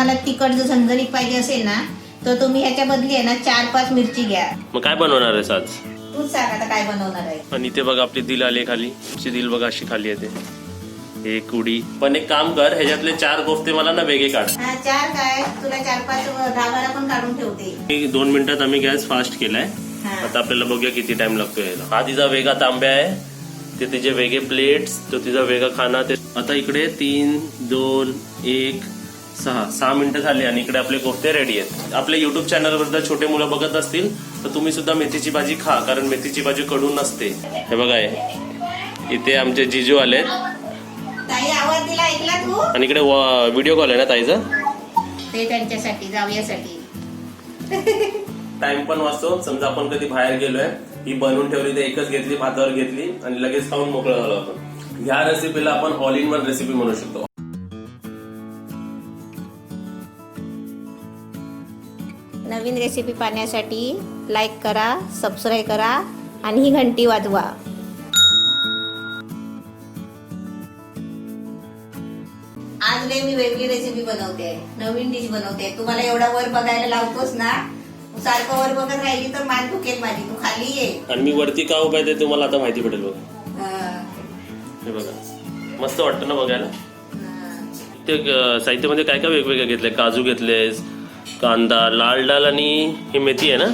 तुम्हाला तिखट जर झणझणीत पाहिजे असेल ना तर तुम्ही ह्याच्या बदली आहे ना 4-5 मिरची घ्या. मग काय बनवणार आहेस आज? तूच सांग आता काय बनवणार आहे. आणि इथे बघा आपली दिल आली खाली. तुझी दिल बघा अशी खाली येते. एक उडी. पण एक काम कर, ह्याच्यातले 4 कोफ्ते मला ना वेगळे काढ. 4 काय तुला 4-5 10-12 पण काढून ठेवते. 2 मिनिटात आम्ही गॅस फास्ट केलाय. आता आपल्याला बघूया किती टाइम लागतो यायला. हा तिचा वेगळा तांब्या आहे, ते तिचे वेगळे प्लेट्स, तो तिचा वेगळा खाना. ते आता इकडे 3, 2, 1, 6 मिनिटं झाली आणि इकडे आपले कोफ्ते रेडी आहेत. आपल्या युट्यूब चॅनलवर जर छोटे मुलं बघत असतील तर तुम्ही सुद्धा मेथीची भाजी खा, कारण मेथीची भाजी कडू नसते. हे बघा, इथे आमचे जिजू आलेत. ताई आवाज दिला ऐकला तू? आणि इकडे व्हिडिओ कॉल आहे ना ताईचा, ते त्यांच्यासाठी जाऊयासाठी. टाइम पण वाचतो. समजा आपण कधी बाहेर गेलोय, ही बनवून ठेवली तर एकच घेतली, भातावर घेतली आणि लगेच खाऊन मोकळं झालो आपण. ह्या रेसिपीला आपण ऑल इन वन रेसिपी म्हणू शकतो. नवीन रेसिपी पाहण्यासाठी लाईक करा, सबस्क्राईब करा आणि ही घंटी वाजवा. आज मी वेगळी रेसिपी बनवते, नवीन डिश बनवते. तुम्हाला एवढा वर बघायला लावतोस ना, सारखं वर बघत राहिली तर मान दुखेल माझी. तू खाली ये. आणि मी वरती का उभा आहे ते तुम्हाला आता माहिती पडेल बघा. हे बघा, मस्त वाटतं ना बघायला. ते साहित्यामध्ये काय काय वेगवेगळे घेतले. काजू घेतलेस, कांदा, लाल डाल आणि ही मेथी आहे ना.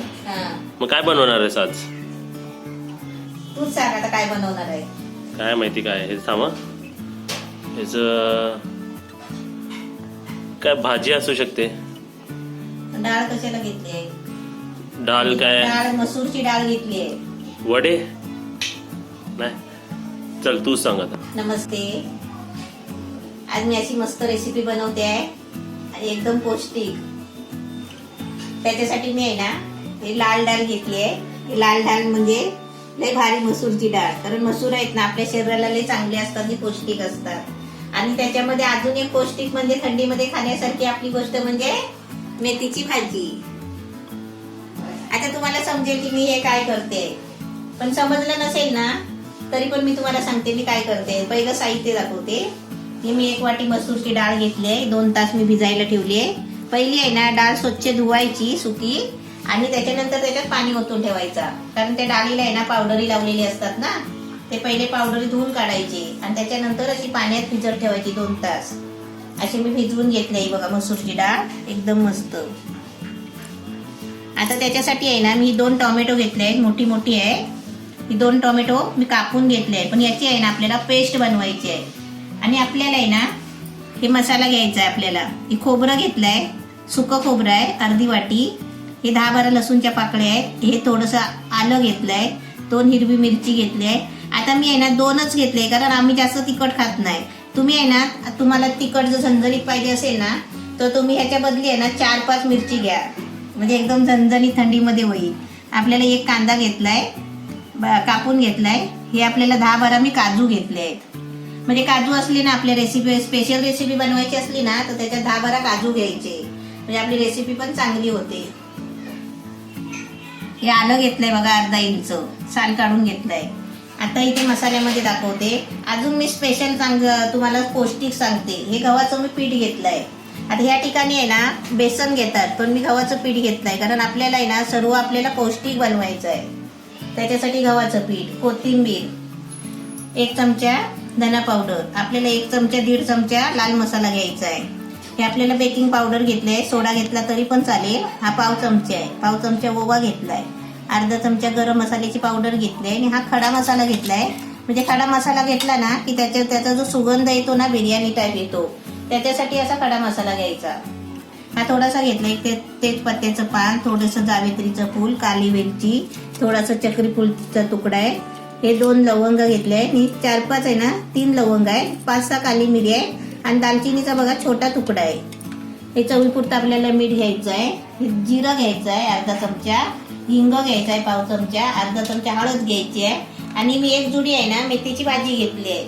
मग काय बनवणार आहेस आज? तूच सांग आता काय बनवणार आहे. काय माहिती काय हे, थांबा. ह्याच काय भाजी असू शकते. डाळ कशाला घेतली? डाळ काय? डाळ मसूरची डाळ घेतली आहे. वडे नाही, चल तूच सांग आता. नमस्ते, आज मी अशी मस्त रेसिपी बनवते आहे आणि एकदम पौष्टिक. त्याच्यासाठी मी आहे ना हे लाल डाळ घेतली आहे. लाल डाळ म्हणजे लय भारी मसूरची डाळ, कारण मसूर आहेत ना आपल्या शरीराला लय चांगले असतात, ही पौष्टिक असतात. आणि त्याच्यामध्ये अजून एक पौष्टिक म्हणजे थंडीमध्ये खाण्यासारखी आपली गोष्ट म्हणजे मेथीची भाजी. आता तुम्हाला समजेल की मी हे काय करते, पण समजलं नसेल ना तरी पण मी तुम्हाला सांगते मी काय करते. पहिलं साहित्य दाखवते. ही मी 1 वाटी मसूरची डाळ घेतली आहे, 2 तास मी भिजायला ठेवली आहे. पहिली आहे ना डाळ स्वच्छ धुवायची सुकी, आणि त्याच्यानंतर त्याच्यात पाणी ओतून ठेवायचा, कारण त्या डाळीला आहे ना पावडरी लावलेली असतात ना. ते पहिले पावडरी धुवून काढायची आणि त्याच्यानंतर अशी पाण्यात भिजत ठेवायची 2 तास. अशी मी भिजवून घेतली बघा मसूरची डाळ, एकदम मस्त. आता त्याच्यासाठी आहे ना मी 2 टोमॅटो घेतले आहेत, मोठी मोठी आहे ही. 2 टोमॅटो मी कापून घेतले आहे, पण याची आहे ना आपल्याला पेस्ट बनवायची आहे. आणि आपल्याला आहे ना हे मसाला घ्यायचा आहे. आपल्याला हे खोबरं घेतलंय, सुकं खोबरं आहे अर्धी वाटी. हे 10-12 लसूणच्या पाकळ्या आहेत. हे थोडंसं आलं घेतलंय, 2 हिरवी मिरची घेतली आहे. आता मी आहे ना 2च घेतले, कारण आम्ही जास्त तिखट खात नाही. तुम्ही आहे ना, तुम्हाला तिखट जर झणझणीत पाहिजे असेल ना तर तुम्ही ह्याच्या बदली आहे ना 4-5 मिरची घ्या, म्हणजे एकदम झणझणीत थंडीमध्ये होईल. आपल्याला 1 कांदा घेतलाय, कापून घेतलाय. हे आपल्याला 10-12 मी काजू घेतले आहेत. म्हणजे काजू असले ना आपल्या रेसिपी, स्पेशल रेसिपी बनवायची असली ना तर त्याच्यात 10-12 काजू घ्यायचे, म्हणजे आपली रेसिपी पण चांगली होते. हे आलं घेतलंय बघा, अर्धा इंच साल काढून घेतलंय. आता इथे मसाल्यामध्ये दाखवते. अजून मी स्पेशल तुम्हाला पौष्टिक सांगते. हे गव्हाचं मी पीठ घेतलंय. आता ह्या ठिकाणी आहे ना बेसन घेतात, पण मी गव्हाचं पीठ घेतलंय, कारण आपल्याला आहे ना सर्व आपल्याला पौष्टिक बनवायचं आहे. त्याच्यासाठी गव्हाचं पीठ, कोथिंबीर, 1 चमचा धना पावडर, आपल्याला 1 चमचा 1.5 चमचा लाल मसाला घ्यायचा आहे. हे आपल्याला बेकिंग पावडर घेतलंय, सोडा घेतला तरी पण चालेल. हा पाव चमचा आहे. पाव चमचा ओवा घेतलाय, अर्धा चमचा गरम मसाल्याची पावडर घेतली आहे. आणि हा खडा मसाला घेतलाय. म्हणजे खडा मसाला घेतला ना की त्याचा जो सुगंध येतो ना बिर्याणी टाईप येतो, त्याच्यासाठी असा खडा मसाला घ्यायचा. हा थोडासा घेतलाय. तेजपत्त्याचं पान, थोडंसं जावेत्रीचं फूल, काली वेलची, थोडासा चक्री फूलचा तुकडा आहे. हे 2 लवंग घेतले आहे. आणि 4-5 आहे ना 3 लवंग आहे, 5-6 काली मिरी आहे, आणि दालचिनीचा बघा छोटा तुकडा आहे. हे चवीपुरतं आपल्याला मीठ घ्यायचं आहे. जिरं घ्यायचं आहे अर्धा चमचा, हिंग घ्यायचा आहे पाव चमचा, अर्धा चमचा हळद घ्यायची आहे. आणि मी 1 जुडी आहे ना मेथीची भाजी घेतली आहे.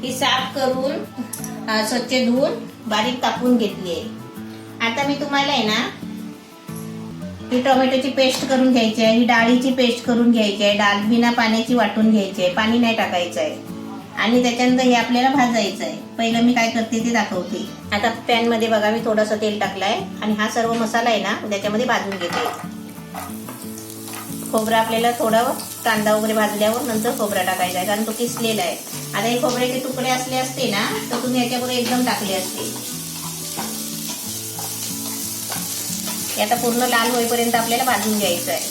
ही साफ करून स्वच्छ धुवून बारीक कापून घेतली आहे. आता मी तुम्हाला आहे ना ही टोमॅटोची पेस्ट करून घ्यायची आहे, ही डाळीची पेस्ट करून घ्यायची आहे. डाळ बिना पाण्याची वाटून घ्यायची आहे, पाणी नाही टाकायचं आहे. आणि त्याच्यानंतर हे आपल्याला भाजायचं आहे. पहिलं मी काय करते ते दाखवते. आता पॅन मध्ये बघा मी थोडंसं तेल टाकलंय आणि हा सर्व मसाला आहे ना त्याच्यामध्ये भाजून घेते. खोबरं आपल्याला थोडं कांदा वगैरे भाजल्यावर नंतर खोबरा टाकायचा आहे, कारण तो किसलेला आहे. आता हे खोबऱ्याचे तुकडे असले असते ना तर तुम्ही याच्यापुढे एकदम टाकले असते. हे आता पूर्ण लाल होईपर्यंत आपल्याला भाजून घ्यायचं आहे.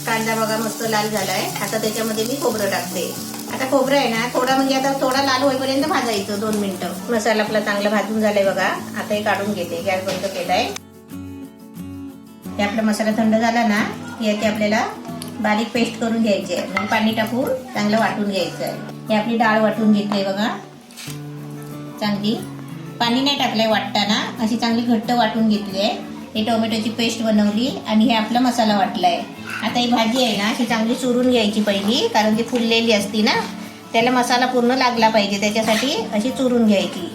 कांदा बघा मस्त लाल झालाय. आता त्याच्यामध्ये मी खोबरं टाकते. आता खोबरं आहे ना थोडा म्हणजे आता थोडा लाल होईपर्यंत भाजायचं 2 मिनिटं. मसाला आपला चांगला भाजून झालाय बघा. आता हे काढून घेते. गॅस बंद केलाय. हे आपला मसाला थंड झाला ना याची आपल्याला बारीक पेस्ट करून घ्यायची आहे. म्हणजे पाणी टाकून चांगलं वाटून घ्यायचं आहे. हे आपली डाळ वाटून घेतली बघा चांगली. पाणी नाही टाकलंय वाटताना, अशी चांगली घट्ट वाटून घेतली आहे. हे टोमॅटोची पेस्ट बनवली आणि हे आपला मसाला वाटलाय. आता ही भाजी आहे ना अशी चांगली चुरून घ्यायची पहिली, कारण ती फुललेली असती ना, त्याला मसाला पूर्ण लागला पाहिजे, त्याच्यासाठी अशी चुरून घ्यायची.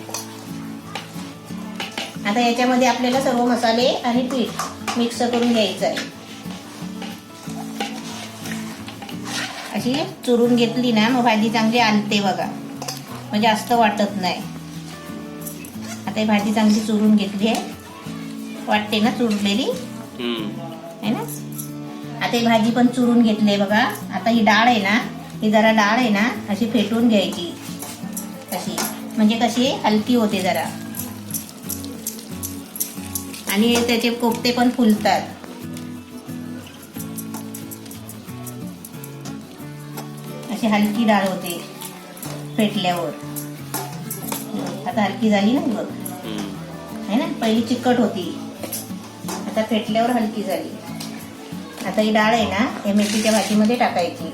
आता याच्यामध्ये आपल्याला सर्व मसाले आणि पीठ मिक्स करून घ्यायचं आहे. अशी चुरून घेतली ना मग भाजी चांगली आलते बघा, म्हणजे जास्त वाटत नाही. आता ही भाजी चांगली चुरून घेतली आहे. वाटते ना चुरलेली आहे ना. आता ही भाजी पण चुरून घेतली आहे बघा. आता ही डाळ आहे ना, ही जरा डाळ आहे ना अशी फेटून घ्यायची अशी, म्हणजे कशी हलकी होते जरा आणि त्याचे कोफ्ते पण फुलतात. अशी हलकी डाळ होते फेटल्यावर. आता हलकी झाली ना बघ, है ना. पहिली चिकट होती, आता फेटल्यावर हलकी झाली. आता ही डाळ आहे ना या मेथीच्या भाजीमध्ये टाकायची.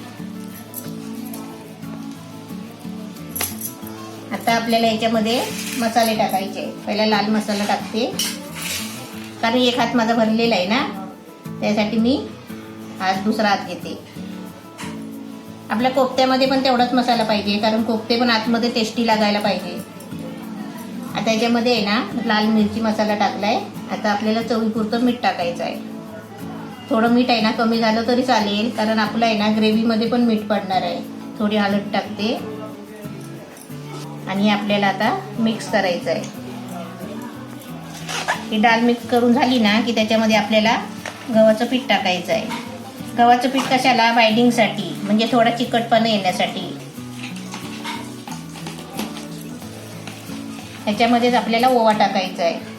आता आपल्याला याच्यामध्ये मसाले टाकायचे. पहिला लाल मसाला टाकते, कारण एक हात माझा भरलेला आहे ना, त्यासाठी मी आज दुसरा हात घेते. आपल्या कोफ्त्यामध्ये पण तेवढाच मसाला पाहिजे, कारण कोफ्ते पण आतमध्ये टेस्टी लागायला पाहिजे. आता याच्यामध्ये आहे ना लाल मिरची मसाला टाकलाय. आता आपल्याला चवीपुरतं मीठ टाकायचं आहे. थोडं मीठ आहे ना कमी झालं तरी चालेल, कारण आपलं आहे ना ग्रेव्हीमध्ये पण मीठ पडणार आहे. थोडी हळद टाकते आणि आपल्याला आता मिक्स करायचं आहे. ही डाळ मिक्स करून झाली ना की त्याच्यामध्ये आपल्याला गव्हाचं पीठ टाकायचं आहे. गव्हाचं पीठ कशाला? बाइंडिंगसाठी, म्हणजे थोडा चिकटपणा येण्यासाठी. ह्याच्यामध्येच आपल्याला ओवा टाकायचा आहे.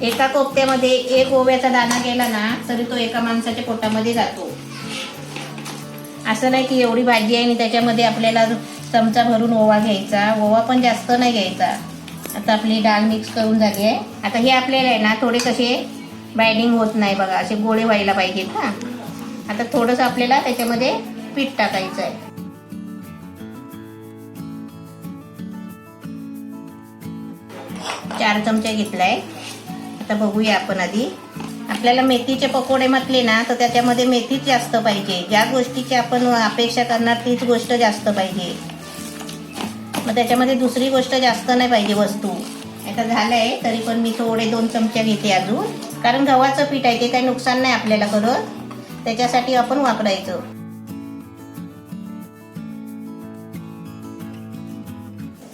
एका कोफ्त्यामध्ये एक ओव्याचा दाणा गेला ना तरी तो एका माणसाच्या पोटामध्ये जातो. असं नाही की एवढी भाजी आहे आणि त्याच्यामध्ये आपल्याला चमचा भरून ओवा घ्यायचा. ओवा पण जास्त नाही घ्यायचा. आता आपली डाळ मिक्स करून झाली आहे. आता हे आपल्याला आहे ना थोडे कसे बाइंडिंग होत नाही बघा, असे गोळे व्हायला पाहिजेत ना. आता थोडंसं आपल्याला त्याच्यामध्ये पीठ टाकायचं आहे. चार चमचे घेतलाय. आता बघूया आपण आधी. आपल्याला मेथीचे पकोडे म्हटले ना तर त्याच्यामध्ये मेथीच जास्त पाहिजे. ज्या गोष्टीची आपण अपेक्षा करणार तीच गोष्ट जास्त पाहिजे. मग त्याच्यामध्ये दुसरी गोष्ट जास्त नाही पाहिजे वस्तू. आता झालंय तरी पण मी थोडे 2 चमचे घेते अजून, कारण गव्हाचं पीठ आहे ते काही नुकसान नाही आपल्याला करत, त्याच्यासाठी आपण वापरायचं.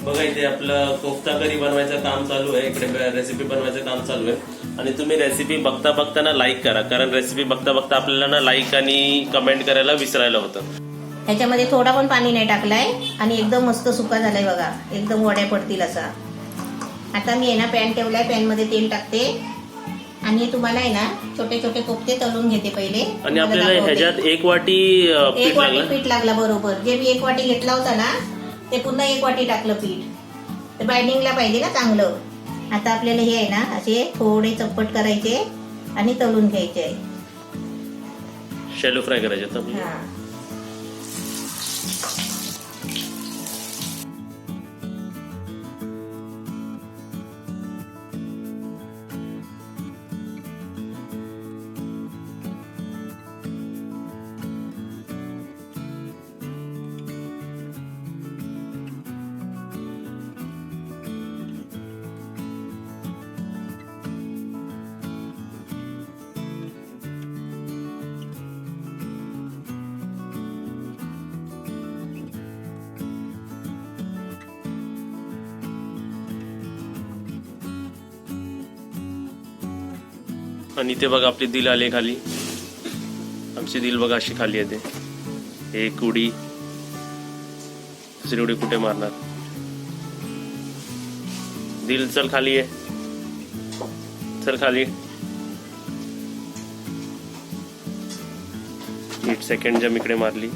बघा इथे आपलं कोफ्ता करी बनवायचं काम चालू आहे. इकडे रेसिपी बनवायचं काम चालू आहे. आणि तुम्ही रेसिपी बघता बघता लाईक करा, कारण रेसिपी बघता बघता आपल्याला ना लाईक आणि कमेंट करायला विसरायला होतं. ह्याच्यामध्ये थोडा पण पाणी नाही टाकलाय आणि एकदम मस्त सुका झालाय बघा, एकदम वड्या पडतील असा. आता मी आहे ना पॅन ठेवलाय, पॅन मध्ये तेल टाकते आणि तुम्हाला आहे ना छोटे छोटे कोफ्ते तळून घेते पहिले. आणि आपल्याला ह्याच्यात 1 वाटी पीठ लागला बरोबर. जे मी 1 वाटी घेतला होता ना ते पुन्हा 1 वाटी टाकलं पीठ. ते बाइंडिंगला पाहिजे ना चांगलं. आता आपल्याला हे आहे ना असे थोडे चप्पट करायचे आणि तळून घ्यायचे आहे. शॅलो फ्राय करायचे. हा, आणि ते बघा आपली दिल आली खाली. आमची दिल बघा अशी खाली येते. एक उडी, दुसरी उडी कुठे मारणार. दिल चल खाली आहे, चल खाली. 8 सेकंड जम इकडे मारली.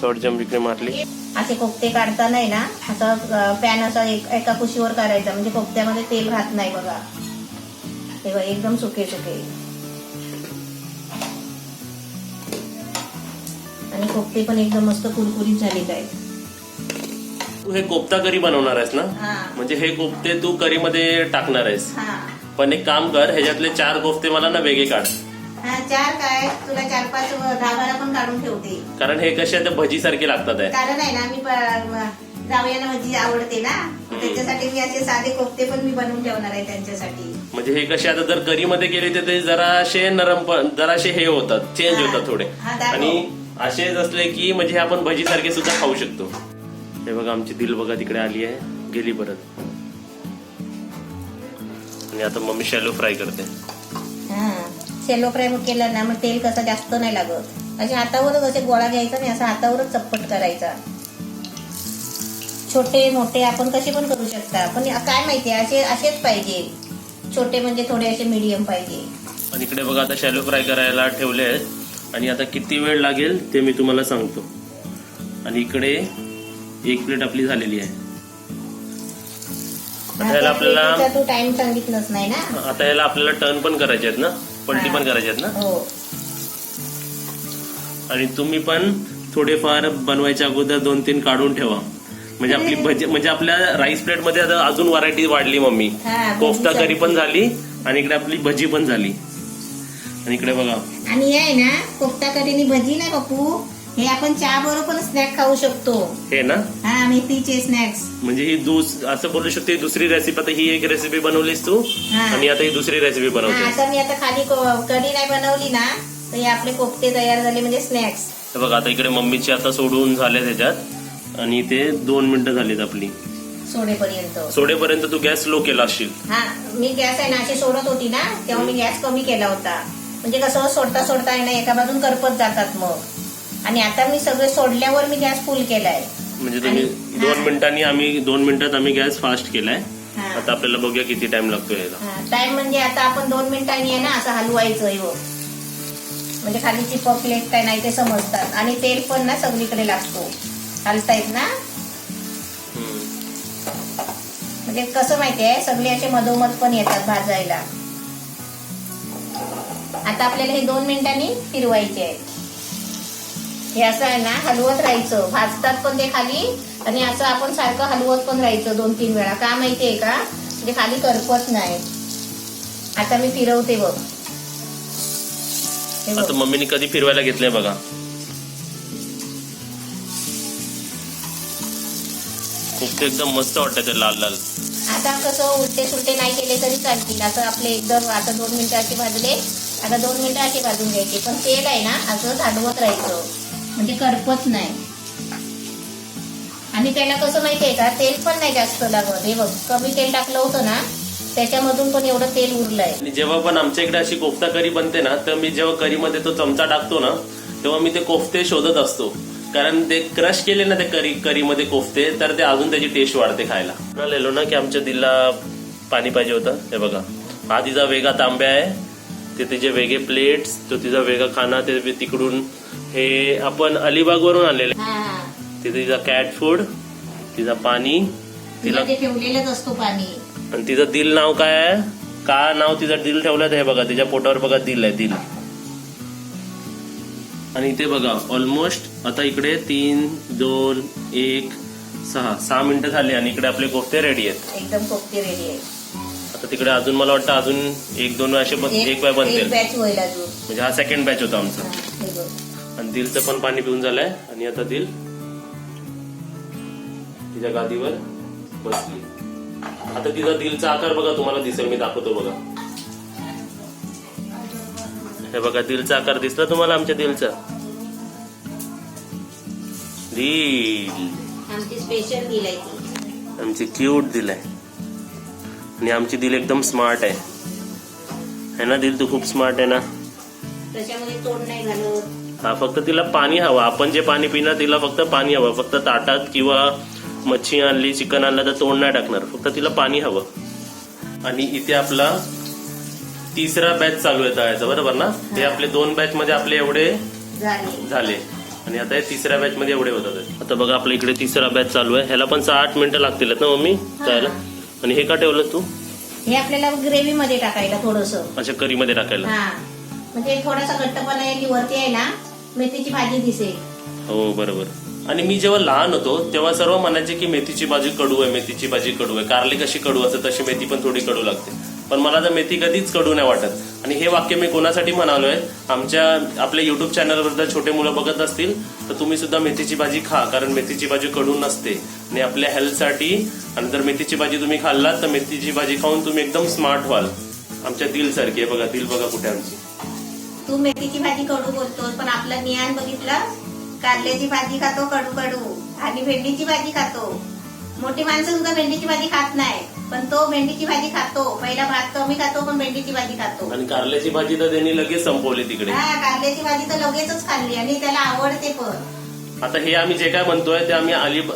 थर्ड जम्प इकडे मारली. असे कोफ्ते काढता नाही ना, असं पॅन असा एका कुशीवर करायचा, म्हणजे कोफ्त्यामध्ये तेल राहत नाही बघा. हे बघा एकदम सुके सुके. आणि कोफ्ते पण एकदम मस्त कुरकुरीत झाले काय. तू हे कोफ्ता करी बनवणार आहेस ना, हा म्हणजे हे कोफ्ते तू करी मध्ये टाकणार आहेस. हा पण एक काम कर, ह्याच्यातले 4 कोफ्ते मला ना वेगळे काढ. हा 4 काय तुला 4-5 10-12 पण काढून ठेवते. कारण हे कसे आता भजी सारखे लागतात आहे. कारण आहे ना, मी जावयाला भजी आवडते ना, त्याच्यासाठी मी असे साधे कोफ्ते पण मी बनवून ठेवणार आहे त्यांच्यासाठी. म्हणजे हे कसे आता जर करी मध्ये केले तर ते जराशे नरम पण जराशे हे होतात, चेंज हा. होतात थोडे. हा, दाखव. आणि असेच असले की म्हणजे हे आपण भजी सारखे सुद्धा खाऊ शकतो. हे बघा आमची दिल बघा तिकडे आली आहे, गेली परत. आणि आता मम्मी शॅलो फ्राय करते. हा शेलो फ्राय केलं ना, मग तेल कसं जास्त नाही लागत. असे हातावरच असे गोळा घ्यायचा आणि असा हातावरच चप्पट करायचा. छोटे मोठे आपण कसे पण करू शकता, पण काय माहितीये असेच पाहिजे. छोटे म्हणजे थोडे असे मीडियम पाहिजे. आणि इकडे बघा आता शॅलो फ्राय करायला ठेवले आहेत. आणि आता किती वेळ लागेल ते मी तुम्हाला सांगतो. आणि इकडे 1 प्लेट आपली झालेली आहे. आता याला आपल्याला तू टाइम सांगितलंच नाही ना. आता याला आपल्याला टर्न पण करायचे आहेत ना, पलटी पण करायची आहेत ना. हो. आणि तुम्ही पण थोडेफार बनवायच्या अगोदर 2-3 काढून ठेवा. म्हणजे आपली भजी, म्हणजे आपल्या राईस प्लेट मध्ये आता अजून व्हरायटी वाढली मम्मी. हा, कोफ्ता भजी करी पण झाली आणि इकडे आपली भजी पण झाली. आणि इकडे बघा, आणि हे आहे ना कोफ्ता कढीनी भजी नाही बापू, हे आपण चहा बरोबर पण स्नॅक खाऊ शकतो. हे ना, हा मेथीचे स्नॅक्स. म्हणजे ही असं बोलू शकते दुसरी रेसिपी. आता ही एक रेसिपी बनवलीस तू हा. आणि आता ही दुसरी रेसिपी हा, बनवते. आता मी आता खाली कढी नाही बनवली ना, तर हे आपले कोफ्ते तयार झाले म्हणजे स्नॅक्स. हे बघा आता इकडे मम्मीची आता सोडून झाले त्याच्यात. आणि ते 2 मिनिटं झालीत आपली सोडेपर्यंत. सोडेपर्यंत तू गॅस स्लो केला असशील. हा मी गॅस आहे ना अशी सोडत होती ना, तेव्हा मी गॅस कमी केला होता. म्हणजे कसं सोडता सोडता आहे ना एका बाजून करपत जातात मग. आणि आता मी सगळे सोडल्यावर मी गॅस फुल केलाय. म्हणजे तुम्ही 2 मिनिटात आम्ही गॅस फास्ट केलाय. हा. आता आपल्याला बघूया किती टाइम लागतो याला. टाइम म्हणजे आता आपण 2 मिनिटांनी आहे ना असं हलवायचं आहे बघ. म्हणजे खाली चिपकले काय नाही ते समजतात. आणि तेल पण ना सगळीकडे लागतो. हलतायत ना, म्हणजे कसं माहितीये सगळे असे मधोमध पण येतात भाजायला. आता आपल्याला हे 2 मिनिटांनी फिरवायचे आहे. हे असं आहे ना हलवत राहायचं, भाजतात पण ते खाली. आणि असं आपण सारखं हलवत पण राहायचं 2-3 वेळा. का माहितीये का, म्हणजे खाली करपत नाही. आता मी फिरवते बघ. हे बघ. आता मम्मीने कधी फिरवायला घेतलंय बघा. खूप एकदम मस्त वाटतं ते लाल लाल. आता कसं उलटे सुलटे नाही केले तरी चालतील. असं आपले एकदम आता 2 मिनिटं असे भाजले, आता 2 मिनिटं असे भाजून घ्यायचे. पण तेल आहे ना असं हलवत राहायचं, म्हणजे करपत नाही. आणि त्याला कसं माहितीये का, तेल पण नाही जास्त लागत. हे बघ कमी तेल टाकलं होतं ना, त्याच्यामधून पण एवढं तेल उरलंय. आणि जेव्हा पण आमच्या इकडे अशी कोफ्ता करी बनते ना, तर मी जेव्हा करीमध्ये तो चमचा टाकतो ना, तेव्हा मी ते कोफ्ते शोधत असतो. कारण ते क्रश केले ना ते करीमध्ये कोफ्ते, तर ते अजून त्याची टेस्ट वाढते खायला. म्हणालेलो ना की आमच्या दिलला पाणी पाहिजे होतं. हे बघा हा तिचा वेगळा तांब्या आहे, ते तिचे वेगळे प्लेट्स, तो तिचा वेगळा खाना. ते तिकडून हे आपण अलिबागवरून आणलेले. ते तिचा कॅट फूड, तिचा पाणी, तिला ठेवलेलंच असतो पाणी. आणि तिचं दिल नाव काय आहे, का नाव तिचं दिल ठेवलं हे बघा. तिच्या पोटावर बघा दिल आहे, दिल. आणि इथे बघा ऑलमोस्ट आता इकडे 3, 2, 1, 6 मिनिटं झाली. आणि इकडे आपले कोफ्ते रेडी आहेत. एकदम कोफ्ते रेडी आहे. आता तिकडे अजून मला वाटतं अजून 1-2 असे एक बॅच बनतील. बॅच होईल अजून. म्हणजे हा सेकंड बॅच होता आमचा. हे बघ. आणि दिलचं पण पाणी पिऊन झालंय. आणि आता दिल तिच्या गादीवर बसली. आता तिचा दिलचा आकार बघा, तुम्हाला दिसेल, मी दाखवतो बघा. हे बघा दिलचा आकार दिसला तुम्हाला आमच्या दिलचा. दिल आमची स्पेशल दिल आहे ती. आमची क्यूट दिल आहे. आणि आमची दिल एकदम स्मार्ट आहे ना दिल, तू खूप स्मार्ट आहे ना. त्याच्यामध्ये तोड नाही घालत. हा, फक्त तिला पाणी हवं. आपण जे पाणी पिणार तिला फक्त पाणी हवं. फक्त ताटात किंवा मच्छी आणली, चिकन आणलं तर तोंड नाही टाकणार, फक्त तिला पाणी हवं. आणि इथे आपला तिसरा बॅच चालू आहे तळायचा, बरोबर ना. हे आपले 2 बॅच मध्ये आपले एवढे झाले आणि आता हे तिसऱ्या बॅच मध्ये एवढे होतात. आता बघा आपल्या इकडे तिसरा बॅच चालू आहे. ह्याला पण 6-8 मिनिटं लागतील ना मम्मी तळायला. आणि हे का ठेवलं तू? हे आपल्याला ग्रेव्ही मध्ये टाकायला थोडस. अच्छा, करी मध्ये टाकायला. हा, म्हणजे थोडासा घट्टपणा येईल, वरती आहे ना मेथीची भाजी दिसेल. हो बरोबर. आणि मी जेव्हा लहान होतो तेव्हा सर्व म्हणायचे की मेथीची भाजी कडू आहे, मेथीची भाजी कडू आहे. कारली कशी कडू असते तशी मेथी पण थोडी कडू लागते. पण मला तर मेथी कधीच कडू नाही वाटत. आणि हे वाक्य मी कोणासाठी म्हणालोय, आपल्या युट्यूब चॅनलवर जर छोटे मुलं बघत असतील तर तुम्ही सुद्धा मेथीची भाजी खा, कारण मेथीची भाजी कडू नसते आणि आपल्या हेल्थसाठी. आणि जर मेथीची भाजी तुम्ही खाल्लात तर मेथीची भाजी खाऊन तुम्ही एकदम स्मार्ट व्हाल. आमच्या दिल सारखी आहे बघा, दिल बघा कुठे आमची. तू मेथीची भाजी कडू बोलतोस, पण आपला नियान बघितलं, कारल्याची भाजी खातो कडू कडू आणि भेंडीची भाजी खातो. मोठी माणसं सुद्धा भेंडीची भाजी खात नाही, पण तो भेंडीची भाजी खातो. पहिला भात कमी खातो, पण भेंडीची भाजी खातो. आणि कारल्याची भाजी तर त्यांनी लगेच संपवली तिकडे. हा, कारल्याची भाजी तर लगेचच खाल्ली आणि त्याला आवडते पण. आता हे आम्ही जे काय म्हणतोय ते आम्ही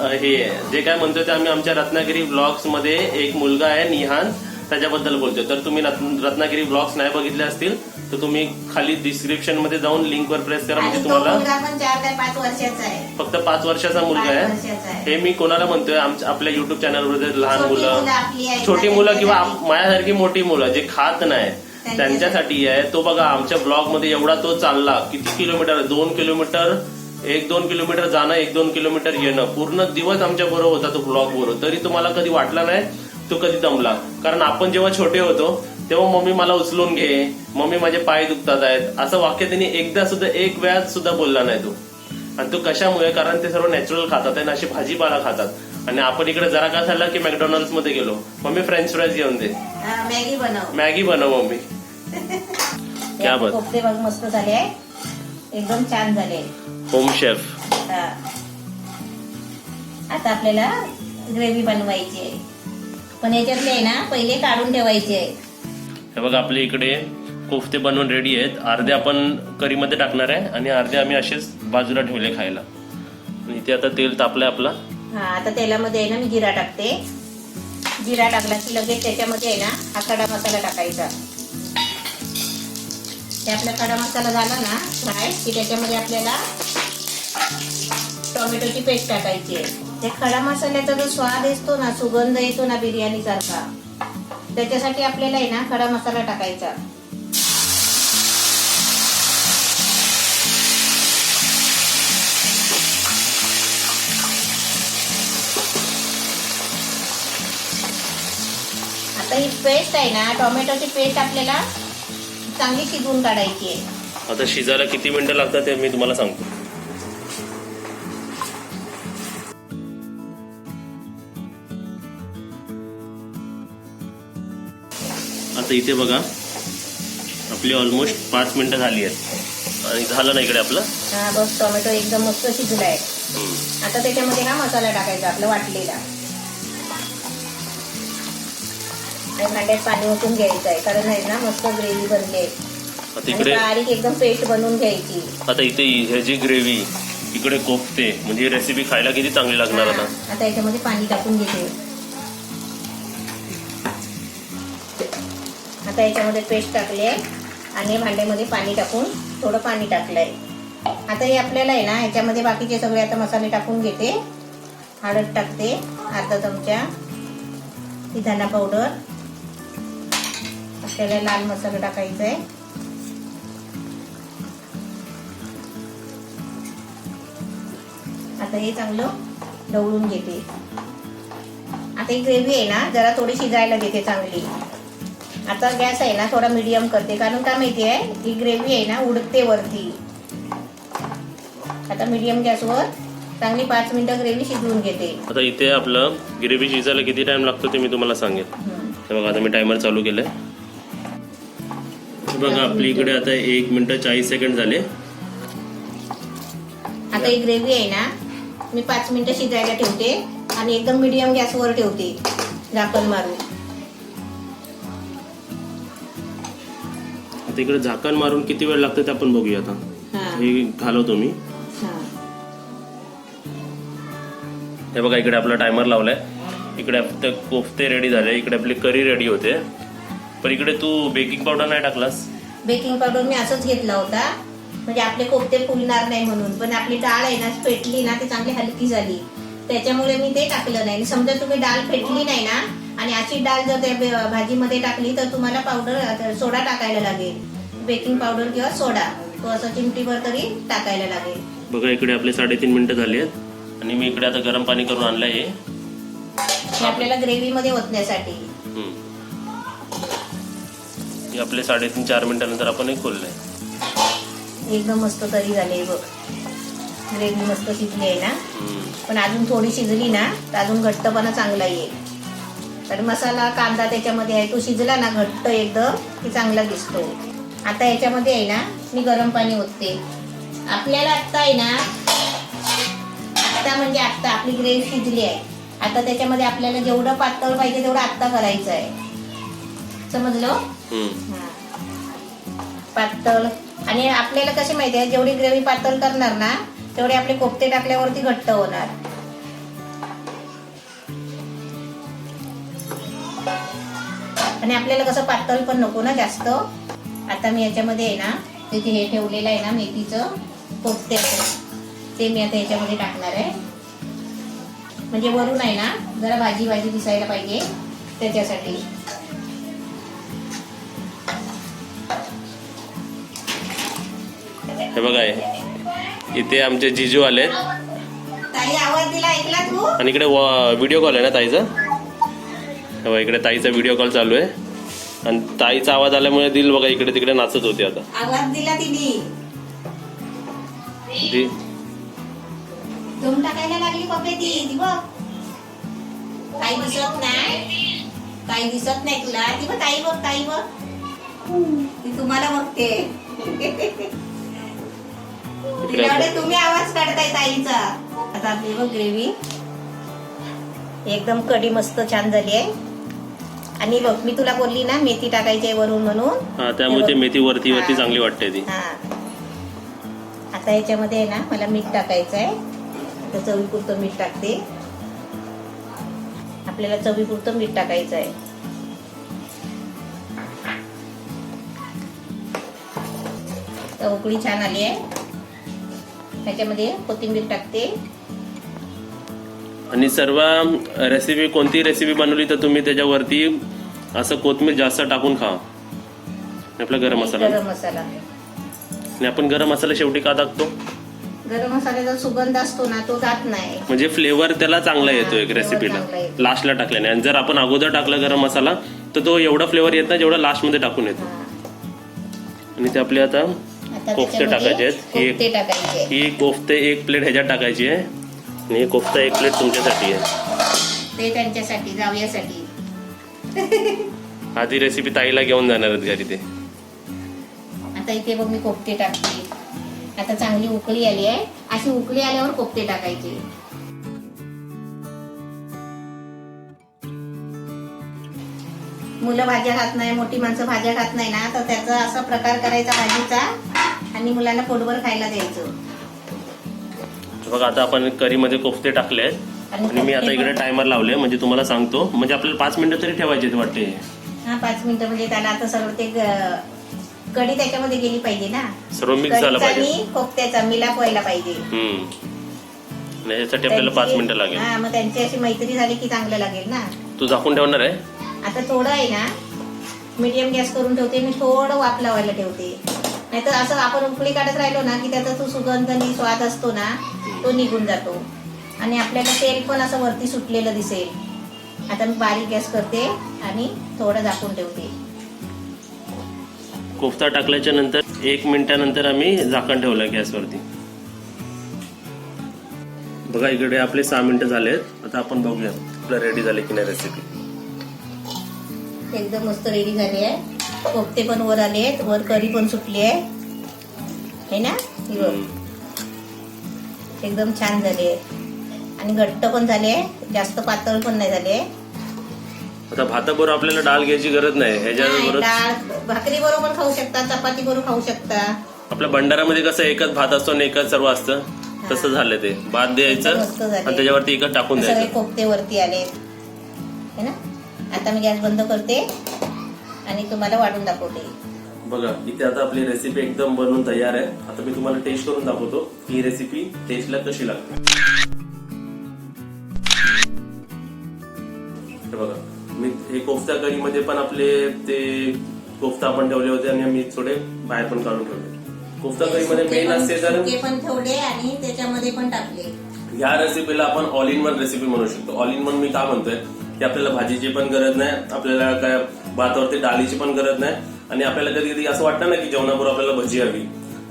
जे काय म्हणतोय ते आम्ही आमच्या रत्नागिरी व्लॉग्स मध्ये एक मुलगा आहे निहान, त्याच्याबद्दल बोलतोय. तर तुम्ही रत्नागिरी व्लॉग्स नाही बघितले असतील तर तुम्ही खाली डिस्क्रिप्शन मध्ये जाऊन लिंक वर प्रेस करा. म्हणजे तुम्हाला पण 4 ते 5 वर्षाचा आहे, फक्त 5 वर्षाचा मुलगा आहे. हे मी कोणाला म्हणतोय, आपल्या युट्यूब चॅनलवर लहान मुलं, छोटी मुलं किंवा माझ्यासारखी मोठी मुलं जे खात नाही त्यांच्यासाठी आहे. तो बघा आमच्या ब्लॉग मध्ये एवढा तो चालला, किती किलोमीटर, 2 किलोमीटर, 1-2 किलोमीटर जाणं, 1-2 किलोमीटर येणं, पूर्ण दिवस आमच्या बरोबर होता तो ब्लॉग बरोबर. तरी तुम्हाला कधी वाटला नाही तो कधी दमला. कारण आपण जेव्हा छोटे होतो तेव्हा मम्मी मला उचलून घे, मम्मी माझे पाय दुखतात आहेत, असं वाक्य त्यांनी एकदा सुद्धा, एक वेळात सुद्धा बोलला नाही तो. आणि तो कशामुळे? कारण ते सर्व नॅचरल खातात आणि अशी भाजीपाला खातात. आणि आपण इकडे जरा का झालं की मॅकडॉनल्ड्स मध्ये गेलो, मम्मी फ्रेंच फ्राईज घेऊन दे, मॅगी बनव मम्मी. क्या बात. कोफ्ते बघ मस्त झाले, एकदम छान झाले, होम शेफ. आता आपल्याला ग्रेव्ही बनवायची आहे, पण याच्यातले आहे ना पहिले काढून ठेवायचे आहे. हे बघा आपल्या इकडे कोफ्ते बनवून रेडी आहेत. अर्धे आपण करीमध्ये टाकणार आहे आणि अर्धे आम्ही असेच बाजूला ठेवले खायला. आणि इथे आता तेल तापलंय आपला. हा, आता तेलामध्ये आहे ना मी जिरा टाकते. जिरा टाकला की लगेच त्याच्यामध्ये आहे ना हा खडा मसाला टाकायचा. ते आपला खडा मसाला झाला ना फ्राय की त्याच्यामध्ये आपल्याला टोमॅटोची पेस्ट टाकायची आहे. ते खडा मसाल्याचा जो स्वाद येतो ना, सुगंध येतो ना बिर्याणी सारखा, त्याच्यासाठी आपल्याला आहे ना खडा मसाला टाकायचा. आता ही पेस्ट आहे ना, टोमॅटोची पेस्ट आपल्याला चांगली शिजवून काढायची आहे. आता शिजायला किती मिनिटं लागतात ते मी तुम्हाला सांगतो. आता इथे बघा आपली ऑलमोस्ट 5 मिनिटं झाली आहेत आणि झालं ना इकडे आपलं. हा बस, टोमॅटो एकदम मस्त शिजलाय. आता त्याच्यामध्ये हा मसाला टाकायचा आपला वाटलेला. भांड्यात पाणी ओतून घ्यायचं आहे, कारण आहे ना मस्त ग्रेव्ही बनते. बारीक एकदम पेस्ट बनवून घ्यायची. आता इथे ह्याची ग्रेव्ही, इकडे कोफ्ते, म्हणजे रेसिपी खायला किती चांगली लागणार. आता याच्यामध्ये पाणी टाकून घेते. आता याच्यामध्ये पेस्ट टाकली आहे आणि भांड्यामध्ये पाणी टाकून थोडं पाणी टाकलंय. आता हे आपल्याला आहे ना ह्याच्यामध्ये बाकीचे सगळे आता मसाले टाकून घेते. हळद टाकते अर्धा चमचा, ही धना पावडर, आपल्याला लाल मसाला टाकायचा आहे. आता हे चांगलं ढवळून घेते. आता ही ग्रेव्ही आहे ना जरा थोडी शिजायला देते चांगली. आता गॅस आहे ना थोडा मीडियम करते, कारण का माहिती आहे ही ग्रेव्ही आहे ना उडते वरती. आता मीडियम गॅसवर चांगली 5 मिनिटं ग्रेव्ही शिजवून घेते. आता इथे आपलं ग्रेव्ही शिजायला किती टाइम लागतो ते मी तुम्हाला सांगेन. हे बघा आता मी टायमर चालू केलंय. बघा आपली इकडे आता 1 मिनिट 40 सेकंड झाले. आता ही ग्रेव्ही आहे ना मी 5 मिनिटं शिजायला ठेवते आणि एकदम मीडियम गॅसवर ठेवते झाकण मारून. आता इकडे झाकण मारून किती वेळ लागतं ते आपण बघूया आता. हे घालवतो मी. हे बघा इकडे आपला टायमर लावलाय. इकडे आपले कोफ्ते रेडी झाले, इकडे आपली करी रेडी होते. पण इकडे तू बेकिंग पावडर नाही टाकलास? बेकिंग पावडर मी असंच घेतला होता म्हणजे आपले कोफ्ते फुलणार नाही म्हणून. पण आपली डाळ आहे ना पेटली ना ती चांगली हलकी झाली, त्याच्यामुळे मी ते टाकलं नाही. समजा तुम्ही डाळ पेटली नाही ना आणि अशी डाळ जर त्या भाजीमध्ये टाकली तर तुम्हाला पावडर सोडा टाकायला लागेल. बेकिंग पावडर किंवा सोडा तो असं चिमटीभर तरी टाकायला लागेल. बघा इकडे आपले 3.5 मिनिटं झाली आहेत आणि मी इकडे आता गरम पाणी करून आणलंय. हे आपल्याला ग्रेव्ही मध्ये ओतण्यासाठी. हे आपले 3.5-4 मिनिटानंतर आपण हे खोललंय. एकदम मस्त तरी झाले बघ. ग्रेव्ही मस्त शिजली आहे ना. पण अजून थोडी शिजली ना तर अजून घट्टपणा चांगला येईल. तर मसाला कांदा त्याच्यामध्ये आहे, तो शिजला ना घट्ट एकदम की चांगला दिसतो. आता याच्यामध्ये आहे ना मी गरम पाणी ओतते. आपल्याला आत्ता आहे ना म्हणजे आत्ता आपली ग्रेव्ही शिजली आहे. आता त्याच्यामध्ये आपल्याला जेवढं पातळ पाहिजे तेवढं आत्ता करायचं आहे. समजलं? पातळ. आणि आपल्याला कशी माहिती आहे जेवढी ग्रेव्ही पातळ करणार ना तेवढे आपले कोफ्ते टाकल्यावरती घट्ट होणार. आणि आपल्याला कसं पातळ पण नको ना जास्त. आता मी याच्यामध्ये आहे ना तिथे हे ठेवलेलं आहे ना मेथीचं कोफ्ते ते मी आता याच्यामध्ये टाकणार आहे. म्हणजे वरून आहे ना जरा भाजी भाजी दिसायला पाहिजे त्याच्यासाठी. हे बघा इथे आमचे जिजू आले. ताई आवाज दिला ऐकला तू? आणि इकडे व्हिडिओ कॉल आहे ना ताईचा. हे बघा इकडे ताईचा व्हिडिओ कॉल चालू आहे आणि ताईचा आवाज आल्यामुळे दिल बघा इकडे तिकडे नाचत होती. आता आवाज दिला तिने. धूम टाकायला लागली कॉफी ती बघ. काही दिसत नाही, काही दिसत नाही तुला. ती बघ ताई बघ, ताई बघ ती तुम्हाला बघते. तुम्ही आवाज काढताय ताईचा. आता आपली बघ ग्रेव्ही एकदम कढी मस्त छान झाली आहे. आणि बघ मी तुला बोलली ना मेथी टाकायची आहे वरून म्हणून. त्यामुळे ते मेथी वरती वरती चांगली वाटते ती. आता याच्यामध्ये आहे ना मला मीठ टाकायचं आहे. आता चवीपुरतं मीठ टाकते. आपल्याला चवीपुरतं मीठ टाकायचं आहे. तर उकळी छान आली आहे. त्याच्यामध्ये कोथिंबीर टाकते. आणि सर्व रेसिपी कोणती रेसिपी बनवली तर तुम्ही त्याच्यावरती असं कोथिंबीर जास्त टाकून खा. आपला गरम मसाला. गरम मसाला आणि आपण गरम मसाला शेवटी का टाकतो? गरम मसाल्याचा सुगंध असतो ना तो जात नाही. म्हणजे फ्लेवर त्याला चांगला येतो एक रेसिपीला लास्टला टाकल्याने. आणि जर आपण अगोदर टाकला गरम मसाला तर तो एवढा फ्लेवर येत नाही जेवढा लास्ट मध्ये टाकून येतो. आणि ते आपले आता कोफ्ते टाकायचे आहेत. ही कोफ्ते 1 प्लेट ह्याच्यात टाकायची आहे आणि हे कोफ्ता 1 प्लेट तुमच्यासाठी आहे. ते त्यांच्यासाठी जावयासाठी. आधी रेसिपी ताईला घेऊन जाणार आहेत घरी ते. आता इथे बघ मी कोफ्ते टाकते. आता चांगली उकळी आली आहे. अशी उकळी आल्यावर कोफ्ते टाकायचे. मुलं भाज्या खात नाही, मोठी माणसं भाज्या खात नाही ना तर त्याचा असा प्रकार करायचा भाजीचा आणि मुलांना पोटभर खायला द्यायचं. बघा आता आपण करी मध्ये कोफ्ते टाकले आहेत आणि मी आता इकडे टायमर लावले. म्हणजे तुम्हाला सांगतो म्हणजे आपल्याला 5 मिनिटं तरी ठेवायचे वाटते. 5 मिनिटं म्हणजे त्याला आता सगळं ते कढी त्याच्यामध्ये गेली पाहिजे ना. सर्व मिक्स झालं पाहिजे. आणि कोफ्त्याचा मिलाप व्हायला पाहिजे. यासाठी आपल्याला 5 मिनिटं लागेल. मग त्यांची अशी मैत्री झाली की चांगलं लागेल ना. तू झाकून ठेवणार आहे? आता थोडं आहे ना मीडियम गॅस करून ठेवते मी. थोडं वाफ लावायला ठेवते. नाहीतर असं आपण उकळी काढत राहिलो ना की त्याचा तो सुगंध आणि स्वाद असतो ना तो निघून जातो आणि आपल्याला तेल पण असं वरती सुटलेलं दिसेल. आता मी बारीक गॅस करते आणि थोडं झाकून ठेवते. कोफ्ता टाकल्याच्या नंतर 1 मिनिटानंतर आम्ही झाकण ठेवलं गॅसवरती. बघा इकडे आपले 6 मिनिटं झालेत. आता आपण बघूया आपलं रेडी झाले की नाही रेसिपी. एकदम मस्त रेडी झाली आहे. कोफ्ते पण वर आले आहेत, वर करी पण सुटली आहे है ना. एकदम छान झाली आहे आणि घट्ट पण झाली आहे, जास्त पातळ पण नाही झाली आहे. आता भाताबरोबर आपल्याला डाळ घ्यायची गरज नाही, ह्याच्याबरोबर डाळ भाकरी बरोबर खाऊ शकता, चपाती बरोबर खाऊ शकता. आपल्या भंडारामध्ये कसं एकच भात असतो आणि एकच सर्व असतं, तसं झालं ते. भात द्यायचं मस्त झाले. आणि त्याच्यावरती एकच टाकून सगळे द्यायचं. कोफ्ते वरती आले है ना. आता मी गॅस बंद करते आणि तुम्हाला वाढून दाखवते. बघा इथे आता आपली रेसिपी एकदम बनवून तयार आहे. आता मी तुम्हाला टेस्ट करून दाखवतो की ही रेसिपी टेस्टला कशी लागते. हे बघा मी हे कोफ्ता कढीमध्ये पण आपले ते कोफ्ता आपण ठेवले होते आणि मी थोडे बाहेर पण काढून ठेवले. कोफ्ता कढीमध्ये मेन असते तर सुके पण ठेवले आणि त्याच्यामध्ये पण टाकले. ह्या रेसिपीला आपण ऑल इन वन रेसिपी म्हणू शकतो. ऑल इन वन मी का म्हणतोय की आपल्याला भाजीची पण गरज नाही, आपल्याला काय भातावरती डाळीची पण गरज नाही, आणि आपल्याला कधी कधी असं वाटतं ना की जेवणाबरोबर आपल्याला भजी हवी,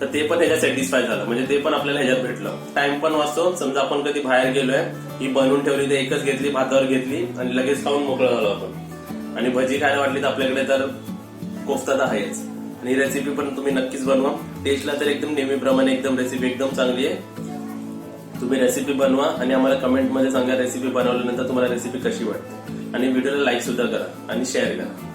तर ते पण ह्याच्यात सॅटिस्फाय झालं, म्हणजे ते पण आपल्याला ह्याच्यात भेटलं. टाइम पण वाचतो. समजा आपण कधी बाहेर गेलोय, ही बनवून ठेवली तर एकच घेतली, भातावर घेतली आणि लगेच खाऊन मोकळं झालो आपण. आणि भजी खायला वाटली तर आपल्याकडे तर कोफ्ता तर आहेच. आणि ही रेसिपी पण तुम्ही नक्कीच बनवा. टेस्टला तर एकदम नेहमीप्रमाणे एकदम रेसिपी एकदम चांगली आहे. तुम्ही रेसिपी बनवा आणि आम्हाला कमेंटमध्ये सांगा रेसिपी बनवल्यानंतर तुम्हाला रेसिपी कशी वाटते. आणि व्हिडिओला लाईक सुद्धा करा आणि शेअर करा.